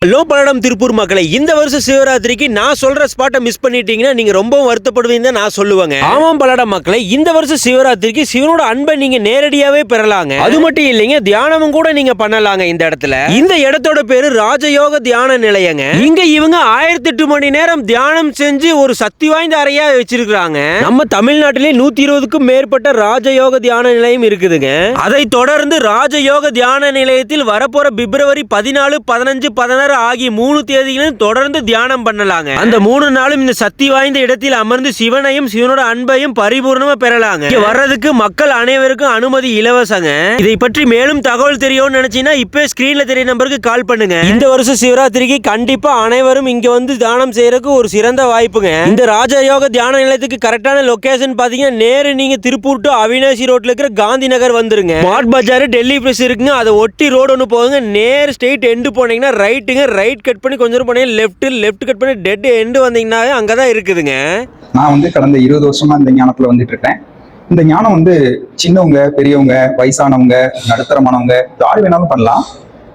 Hello Palladam Tiruppur மக்களை, இந்த வருஷம் சிவராத்திரிக்கு நான் சொல்ற ஸ்பாட்டை மிஸ் பண்ணிட்டீங்கன்னா நீங்க ரொம்பவும் வருத்தப்படுவீங்க நான் சொல்லுவேங்க. ஆமாம் பல்லடம் மக்களை, இந்த வருஷம் சிவராத்திரிக்கு சிவனோட அன்பை நீங்க நேரடியாவே பெறலாங்க. அது மட்டும் இல்லைங்க, தியானமும் கூட நீங்க பண்ணலாங்க. இந்த இடத்துல இந்த இடத்தோட பேரு ராஜயோக தியான நிலையங்க. இங்க இவங்க 1008 மணி நேரம் தியானம் செஞ்சு ஒரு சக்தி வாய்ந்த அறையா வச்சிருக்காங்க. நம்ம தமிழ்நாட்டிலே 120க்கும் மேற்பட்ட ராஜயோக தியான நிலையம் இருக்குதுங்க. அதை தொடர்ந்து ராஜயோக தியான நிலையத்தில் வரப்போற பிப்ரவரி 14, 15, 16 ஆகிய 3 தேதிகளிலும் தொடர்ந்து தியானம் பண்ணலாங்க. அந்த 3 நாளும் இந்த சக்தி வாய்ந்த இடத்தில் அமர்ந்து சிவனையும் சிவனோட அன்பையும் பரிபூர்ணமா பெறலாங்க. இங்க வர்றதுக்கு மக்கள் அனைவருக்கும் அனுமதி இலவசங்க. இதை பற்றி மேலும் தகவல் தெரியும்னு நினைச்சீங்கன்னா இப்ப ஸ்கிரீன்ல தெரிய நம்பருக்கு கால் பண்ணுங்க. இந்த வருஷம் சிவராத்திரிக்கு கண்டிப்பா அனைவரும் இங்க வந்து தியானம் செய்யறதுக்கு ஒரு சிறந்த வாய்ப்புங்க. இந்த ராஜயோக தியான நிலையத்துக்கு கரெக்டான லொகேஷன் பாத்தீங்கன்னா நேரு நீங்க திருப்பூர் டு அவினாசி ரோட்ல இருக்கிற காந்தி நகர் வந்துருங்க. ஸ்மார்ட் பஜார் டெல்லி பிரஸ் இருக்குங்க. அதை ஒட்டி ரோடு ஒன்று போகுங்க. நேர் ஸ்ட்ரெயிட் எண்டு போனீங்கன்னா ரைட்டுங்க, ரைட் கட் பண்ணி கொஞ்சம் போனீங்கன்னா லெஃப்ட் கட் பண்ணி டெட் எண்டு வந்தீங்கன்னா அங்கதான் இருக்குதுங்க. நான் வந்து கடந்த 20 வருஷமா இந்த ஞானத்துல வந்துட்டு இருக்கேன். இந்த ஞானம் வந்து சின்னவங்க, பெரியவங்க, வயசானவங்க, நடுத்தரமானவங்க யார் வேணாலும் பண்ணலாம்.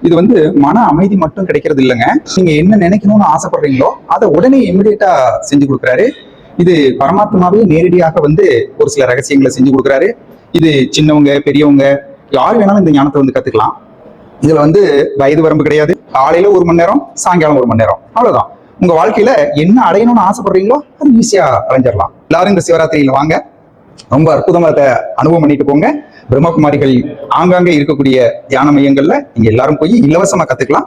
இது வந்து மன அமைதி மட்டும் கிடைக்கிறது இல்லைங்க. நீங்க என்ன நினைக்கணும்னு ஆசைப்படுறீங்களோ அதை உடனே இமிடியேட்டா செஞ்சு கொடுக்குறாரு. இது பரமாத்மாவே நேரடியாக வந்து ஒரு சில ரகசியங்களை செஞ்சு கொடுக்குறாரு. இது சின்னவங்க, பெரியவங்க யார் வேணாலும் இந்த ஞானத்தை வந்து கத்துக்கலாம். இதுல வந்து வயது வரம்பு கிடையாது. காலையில 1 மணி நேரம், சாயங்காலம் 1 மணி நேரம், அவ்வளவுதான். உங்க வாழ்க்கையில என்ன அடையணும்னு ஆசைப்படுறீங்களோ அது ஈஸியா அடைஞ்சிடலாம். எல்லாரும் இந்த சிவராத்திரியில வாங்க, ரொம்ப அற்புதமா அதை அனுபவம் பண்ணிட்டு போங்க. பிரம்மகுமாரிகள் ஆங்காங்கே இருக்கக்கூடிய தியான மையங்கள்ல நீங்க எல்லாரும் போய் இலவசமா கத்துக்கலாம்.